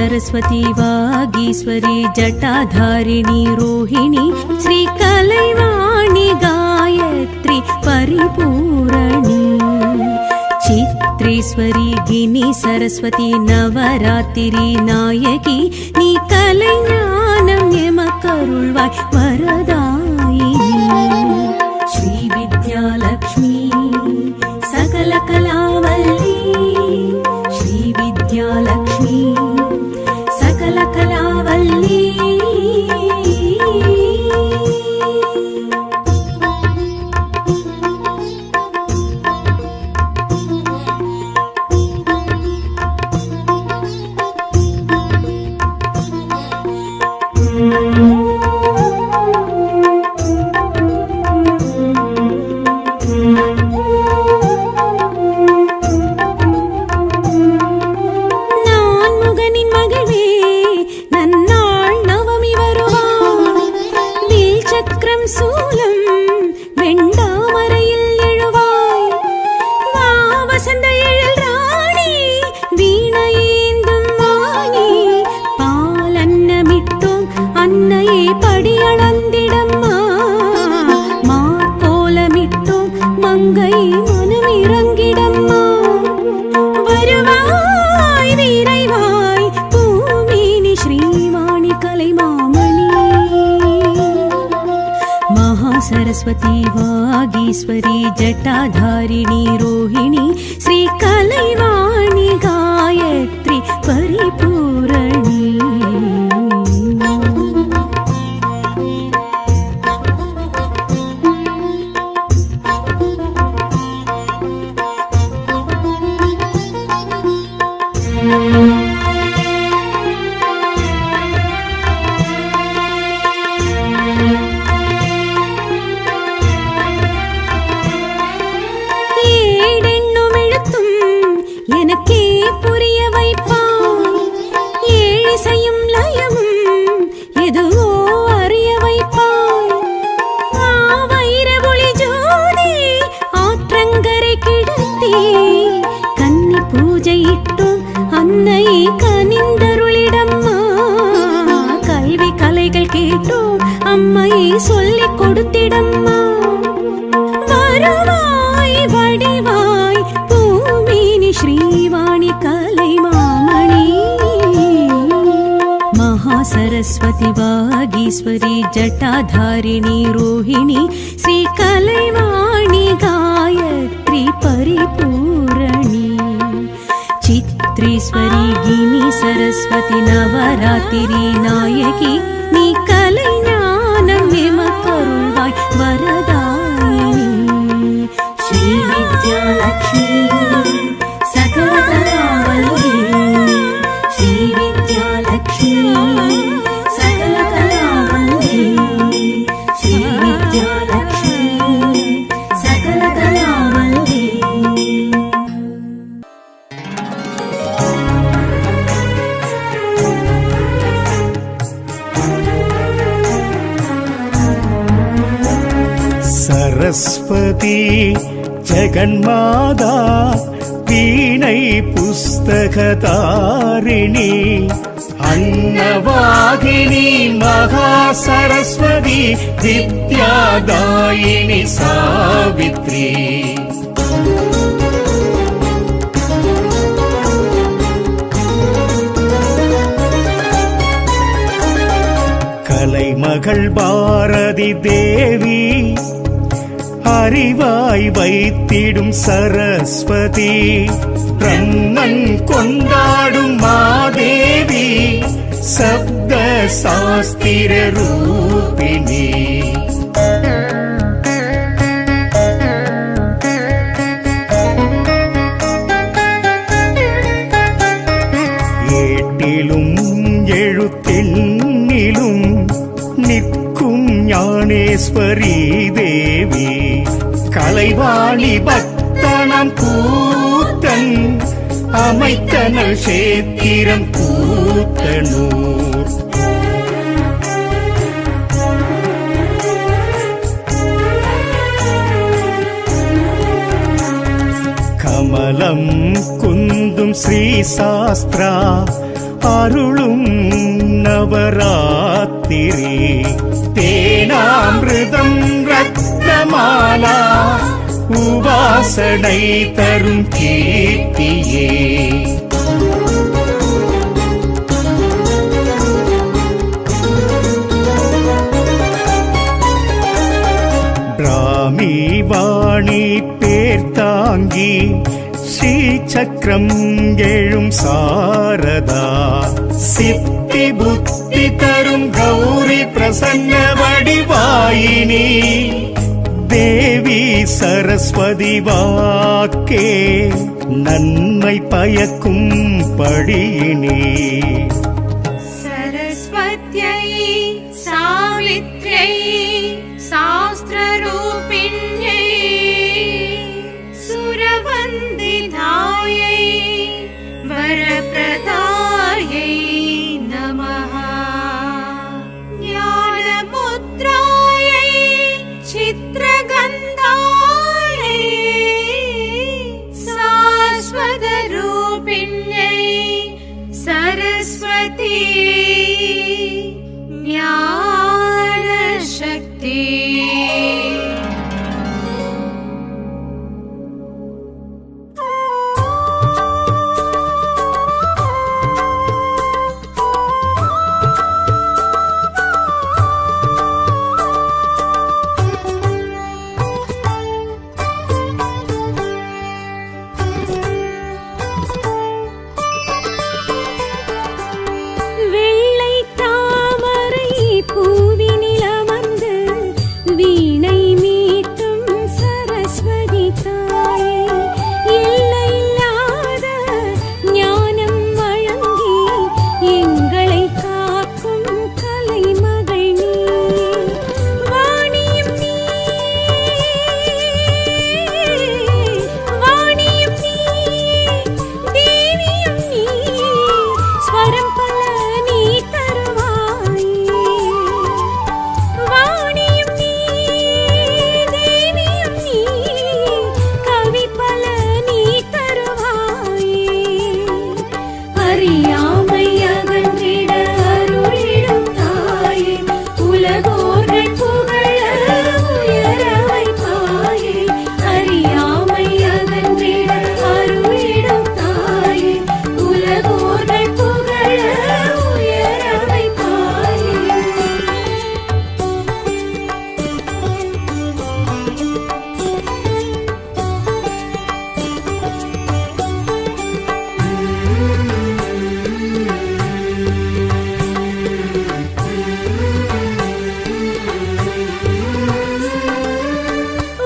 सरस्वती वागीश्वरी जटाधारिणी रोहिणी श्री कलैवाणी गायत्री परिपूरणी चित्रेश्वरी गिनी Saraswati Navratri Nike नी कलै ज्ञानं एमकरुळ्वाय वरदायिनी श्री विद्यालक्ष्मी सकल कलावल्ली श्री विद्यालक्ष्मी सकल कलावल्ली सरस्वती वागीश्वरी जटाधारिणी रोहिणी श्री कलैवाणी गायत्री परिपूरणी சொல்லிக் கொடுத்திடம்மா வருவாய் வடிவாய் பூமேனி ஸ்ரீவாணி கலைமாமணி महासरस्वती वागीश्वरी जटाधारिणी रोहिणी श्री कलैवाणी गायत्री परिपूरणी चित्रेश्वरी गिनी सरस्वती नवरात्रि नायकी नी कलै एमकरुळ्वाय वरदायिनी श्री विद्यालक्ष्मी सकल कलावल्ली श्री विद्यालक्ष्मी सकल कलावल्ली श्री विद्यालक्ष्मी सकल कलावल्ली सरस्वती जगन्माता वीणै पुस्तकधारिणी अन्नवाहिनी महासरस्वती विद्यादायिनी सावित्री कलैमகள் பாரதி தேவி அறிவாய் வைத்திடும் சரஸ்வதி பிரம்மன் கொண்டாடும் மாதேவி சப்த சாஸ்திர ரூபிணி ஏட்டிலும் எழுத்தெண்ணிலும் நிற்கும் ஞானேஸ்வரி தேவி கலைவாணி பக்தனம் கூத்தன் அமைத்தனல் சேத்திரம் கூத்தனூர் கமலம் குந்தும் ஸ்ரீ சாஸ்திரா அருளும் நவராத்திரி தேனாமிருதம் ரத்னமாலா உபாசனை தரும் கீர்த்தியே பிராமி வாணி பேர்த்தாங்கி ஸ்ரீ சக்கரம் எழும் சாரதா சித்தி புத்தி தரும் கௌரி பிரசன்ன வடிவாயினி தேவி சரஸ்வதி வாக்கே நன்மை பயக்கும் படியினி सरस्वत्यै सावित्र्यै शास्त्ररूपिण्यै सुरवन्दितायै वरप्रदायै नमः ज्ञानमुद्रायै चित्रगन्धायै शाश्वतरूपिण्यै सरस्वती ज्ञानशक्ति வெள்ளை தாமரை பூவினில் அமர்ந்து வீணை மீட்டும் சரஸ்வதி தாயே எல்லையில்லாத ஞானம் வழங்கி எங்களை காக்கும் கலைமகள் நீ வாணியும் நீ வாணியும் நீ தேவியும் நீ ஸ்வரம் பல நீ தருவாயே வாணியும் நீ தேவியும் நீ கவி பல நீ தருவாயே அறியாமை அகன்றிட அருளிடும் தாயே உலகோர்கள் புகழ உயர வைப்பாயே அறியாமை அகன்றிட அருளிடும் தாயே உலகோர்கள் புகழ உயர வைப்பாயே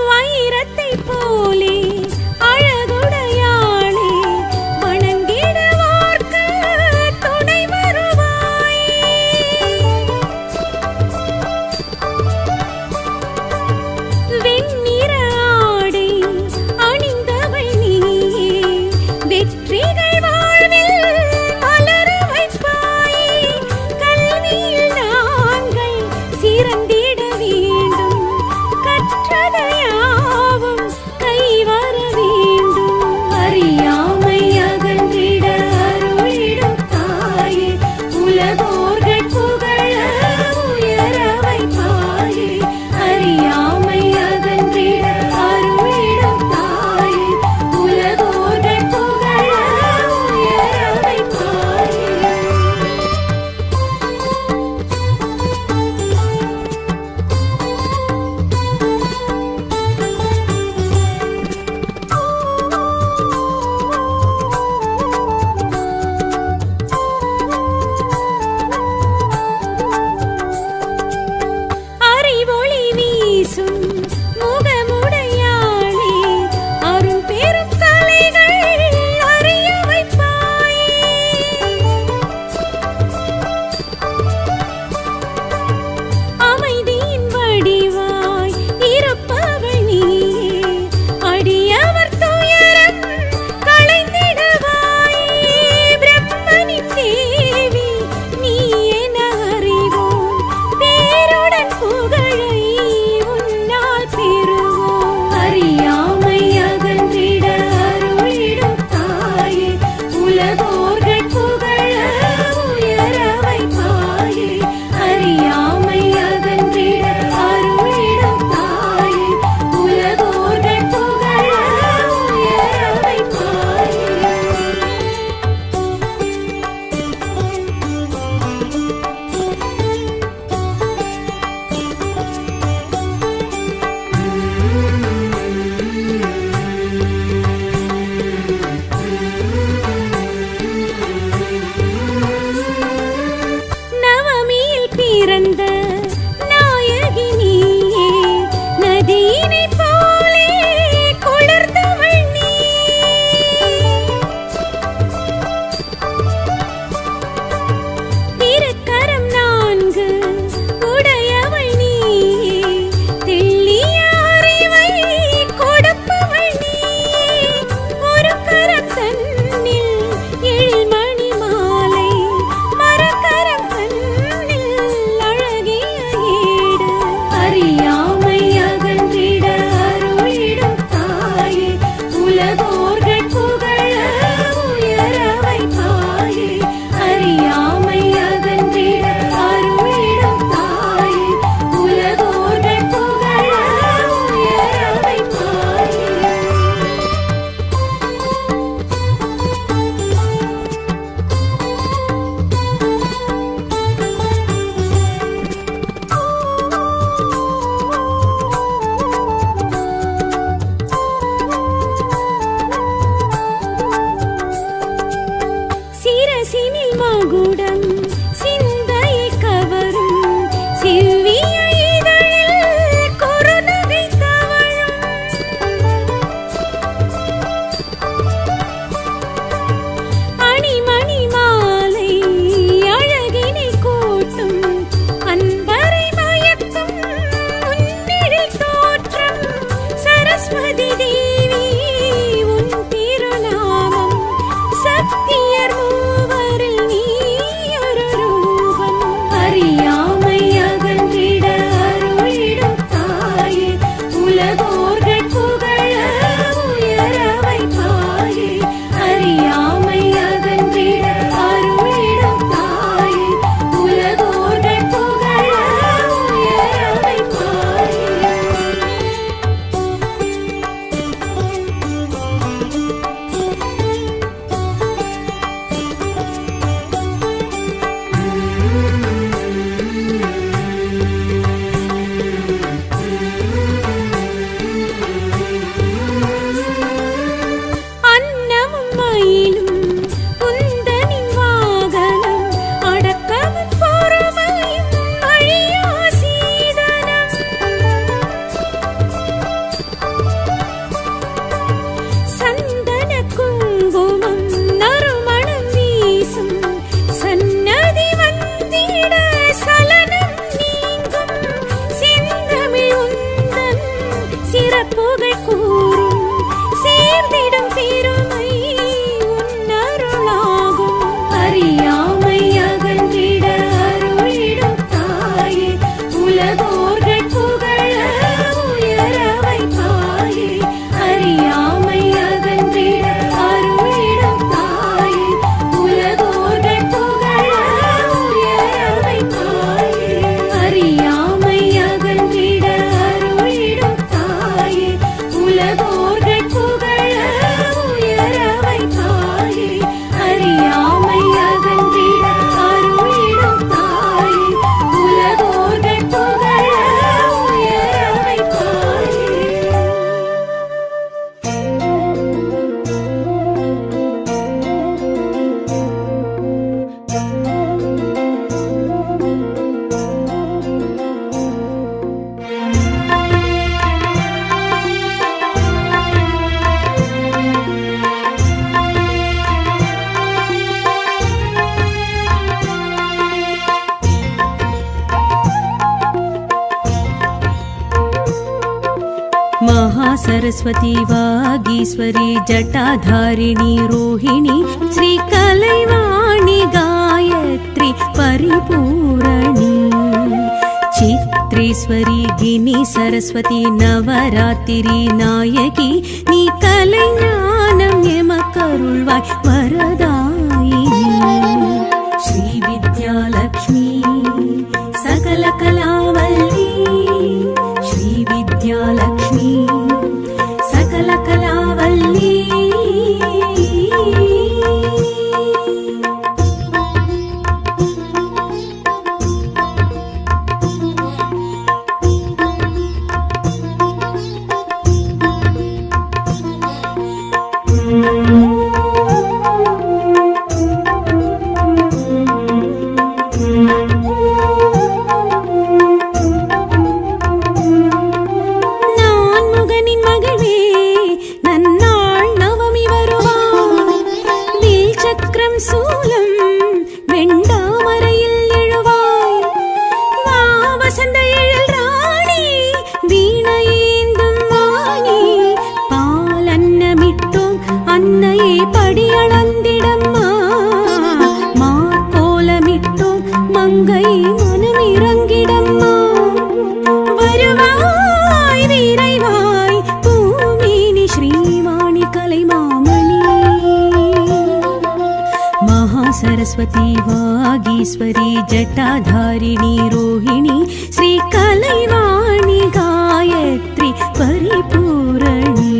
வைரத்தை போலே அழகுடையாளே வணங்கிடுவார்க்கு துணை வருவாயே வெண்ணிற ஆடை அணிந்தவள் நீயே வெற்றிகள் வாழ்வில் மலர வைப்பாயே கல்வியில் நாங்கள் சிறந்திட வேண்டும் கற்றதையாவும் கைவர வேண்டும் அறியாமை அகன்றிட அருளிடும் தாயே உலகோர்கள் புகழ உயர வைப்பாயே அறியாமை அகன்றிட அருளிடும் தாயே உலகோர்கள் புகழ உயர வைப்பாயே பிறந்த நாயகி நீயே, நதியினை போலே குளிர்ந்தவள் நீ. திருக்கரம் நான்கு உடையவள் நீயே, தெள்ளிய அறிவை கொடுப்பவள் நீயே. ஒரு கரம் தன்னில் எழில்மணி மாலை, மரக்கரம் தன்னில் அழகிய ஏடு. அறியாமை அகன்றிட அருளிடும் தாயே, உலகோர்கள் புகழ உயர வைப்பாயே. அறியாமை அகன்றிட அருளிடும் தாயே, உலகோர்கள் புகழ உயர வைப்பாயே. சிரசினில் மகுடம் சிந்தையை கவரும், சிவ்விய இதழில் குறுநகை தவழும். அணிமணி மாலை அழகினை கூட்டும், அன்பரை மயக்கும் உன்னிழில் தோற்றம். சரஸ்வதி தேவி உன் திருநாமம், சக்தியர் மூவரில் நீ ஒரு ரூபம். அறியாமை அகன்றிட அருளிடும் தாயே, உலகோர்கள் புகழ உயர வைப்பாயே. அறியாமை அகன்றிட அருளிடும் தாயே, உலகோர்கள் புகழ உயர வைப்பாயே. அன்னமும் மயிலும் குந்தனின் வாகனம், அடக்கமும் பொறுமையும் அழியா சீதனம். சந்தன குங்குமம் நறுமணம் வீசும், சன்னதி வந்திட சலனம் நீங்கும். செந்தமிழ் உந்தன் சிறப்புகள் கூறும், சேர்ந்திடும் பெருமை உன் அருளாகும். அறியாமை அகன்றிட அருளிடும் தாயே, உலகோர்கள் புகழ உயர வைப்பாயே. அறியாமை அகன்றிட அருளிடும் தாயே, உலகோர்கள் புகழ உயர வைப்பாயே. அறியாமை அகன்றிட அருளிடும் தாயே, உலகோர்கள் புகழ உயர வைப்பாயே. அறியாமை அகன்றிட அருளிடும் தாயே, உலகோர்கள் புகழ உயர வைப்பாயே. महासरस्वती वागीश्वरी जटाधारिणी रोहिणी, श्रीकलैवाणी गायत्री परिपूरणी. चित्रेश्वरी गिनी सरस्वती नवरात्रि नायकी, नी कलैज्ञानं यमकरुळ्वाय् वरदायिनी. श्रीविद्यालक्ष्मी सकलकलावल्ली, श्रीविद्यालक्ष्मी सकलकलावल्ली. மங்கை மனம் இறங்கிடம்மா வருவாய் விரைவாய் பூமேனி ஸ்ரீவாணி கலைமாமணி மகாசரஸ்வதி வாகீஸ்வரி ஜட்டாதாரிணி ரோஹிணி ஸ்ரீ கலைவாணி காயத்ரி பரிபூரணி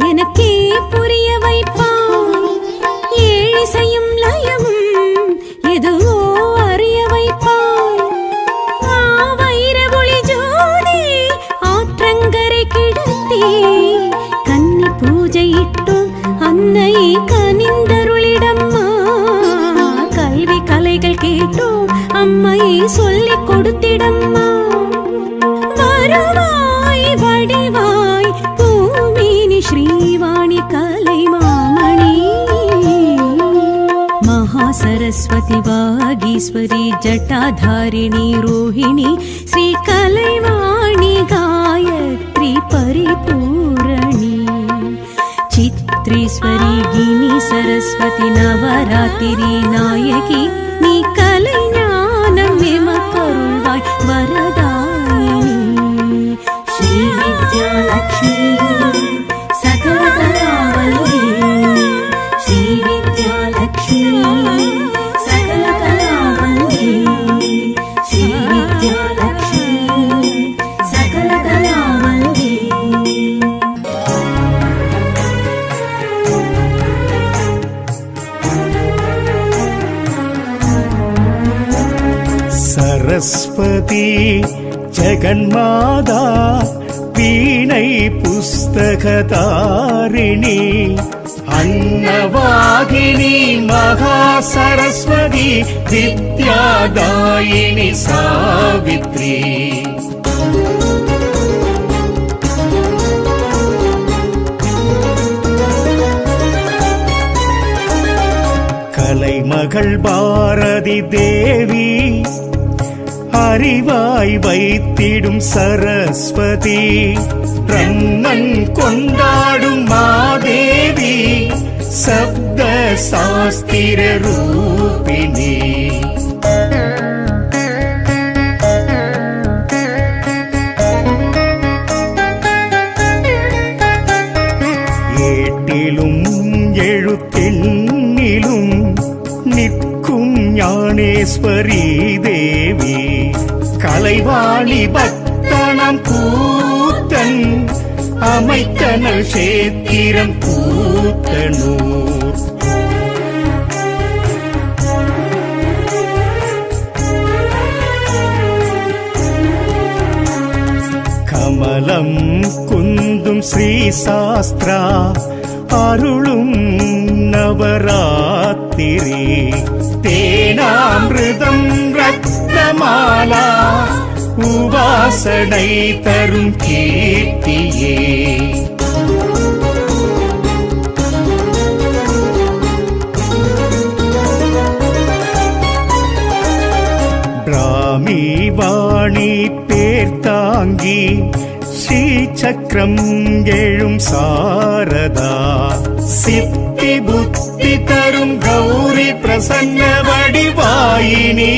எனக்கே புரிய வைப்பாய் ஏழிசையும் லயமும் எதுவோ அறிய வைப்பாய் வைர ஒளி ஜோதி ஆற்றங்கரை கிடத்தி கன்னி பூஜையிட்டும் அன்னை கனிந்தருளிடம்மா கல்வி கலைகள் கேட்டோம் அம்மையை சொல்லிக் கொடுத்திடம்மா வருவாய் வடிவாய் பூமேனி ஸ்ரீவாணி கலைமாமணி மகாசரஸ்வதி வாகீஸ்வரி ஜட்டாதாரிணி ரோஹிணி ஸ்ரீ கலைவாணி காயத்ரி பரிபூரணி சித்ரீஸ்வரி கினி சரஸ்வதி நவராத்திரி நாயகி நீ கலை ஞானம் எமக்கருள்வாய் வரதாயினி ஸ்ரீ வித்யாலக்ஷ்மி சகல கலாவல்லி ஸ்ரீ வித்யாலக்ஷ்மி சகல கலாவல்லி ஸ்ரீ வித்யாலக்ஷ்மி சகல கலாவல்லி சரஸ்வதி ஜெகன்மாதா வீணை புஸ்தகதாரிணி அன்னவாகினி மகா சரஸ்வதி வித்யாதாயினி சாவித்ரி கலைமகள் பாரதி தேவி அறிவாய் வைத்திடும் சரஸ்வதி பிரம்மன் கொண்டாடும் மாதேவி சப்த சாஸ்திர ரூபிணி ஏட்டிலும் எழுத்தெண்ணிலும் நிற்கும் ஞானேஸ்வரி தேவி கலைவாணி பக்தனம் கூத்தன் அமைத்தனல் சேத்திரம் கூத்தனூர் கமலம் குந்தும் ஸ்ரீ சாஸ்திரா அருளும் நவராத்திரி தேனாமிருதம் ரத்னமாலா உபாசனை தரும் கீர்த்தியே பிராமி வாணி பேர்த்தாங்கி ஸ்ரீ சக்கரம் எழும் சாரதா சித்தி புத்தி தரும் கௌரி பிரசன்ன வடிவாயினி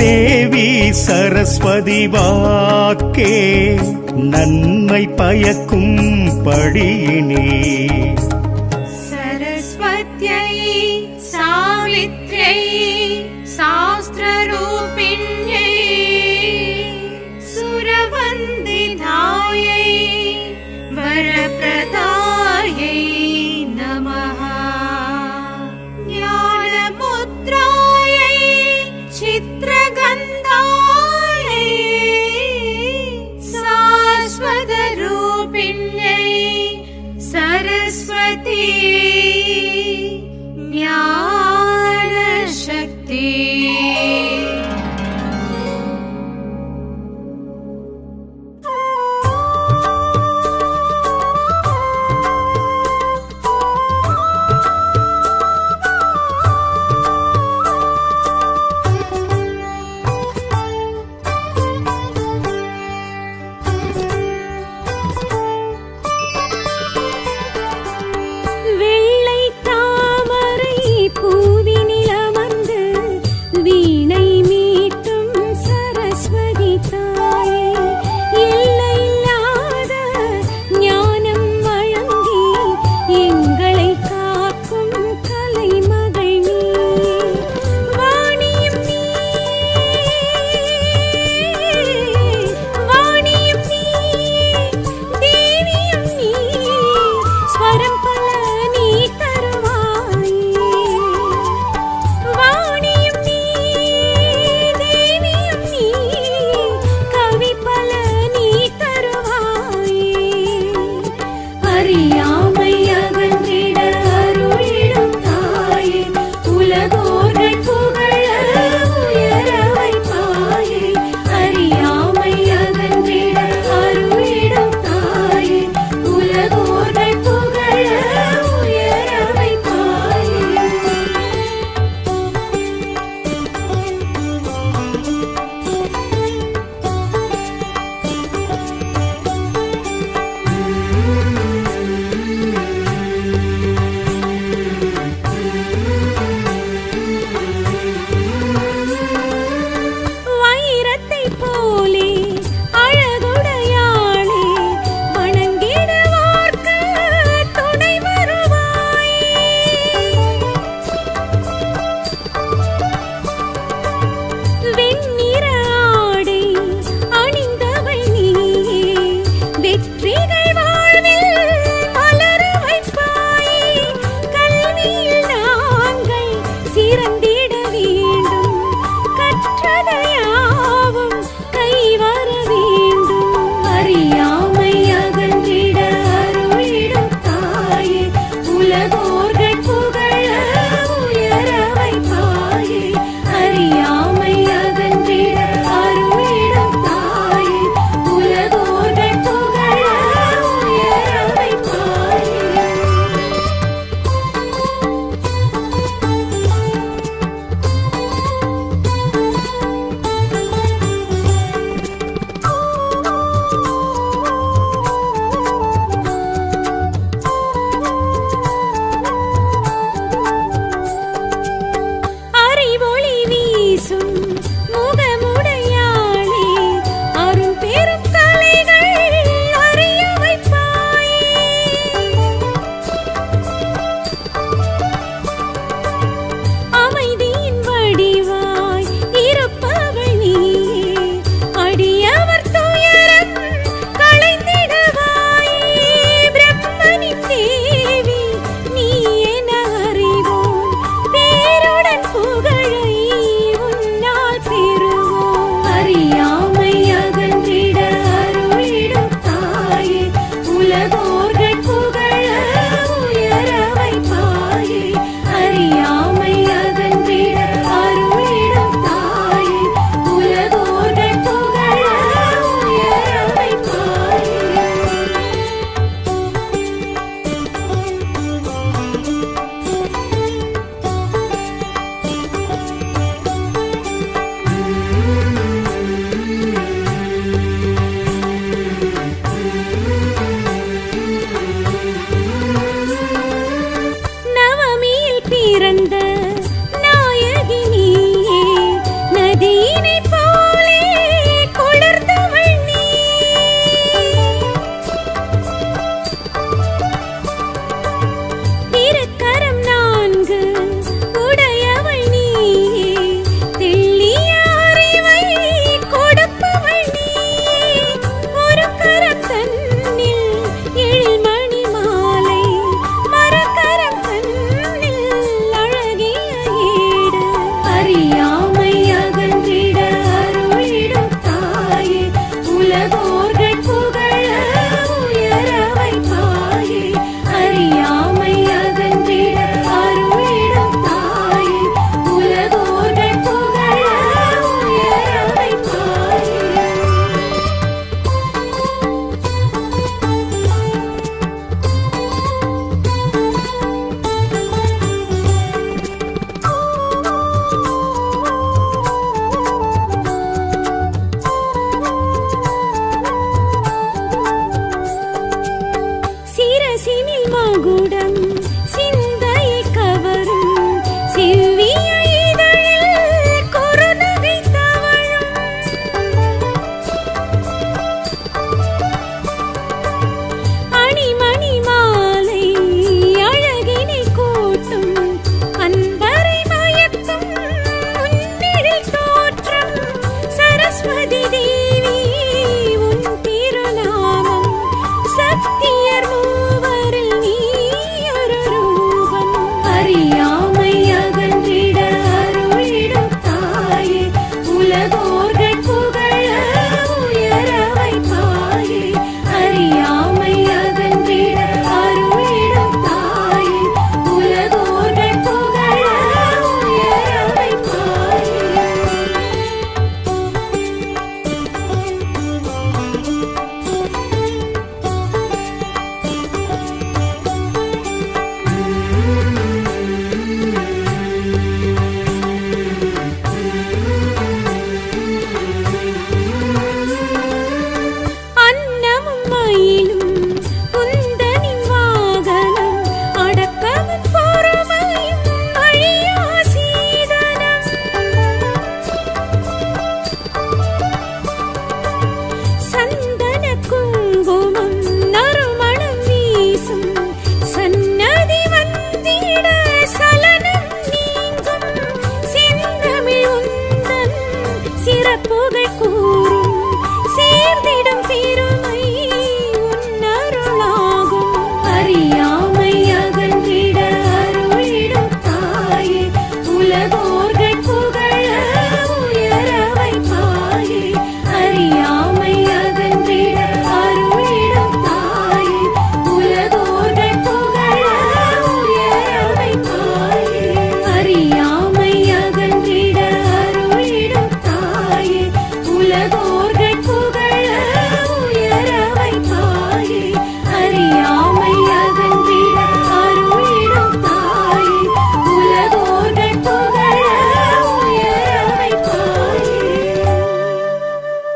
தேவி சரஸ்வதி வாக்கே நன்மை பயக்கும் படியினி सरस्वत्यै सावित्र्यै शास्त्ररूपिण्यै सुरवन्दितायै वरप्रदायै नमः ज्ञानमुद्रायै चित्रगन्धायै शाश्वतरूपिण्यै सरस्वती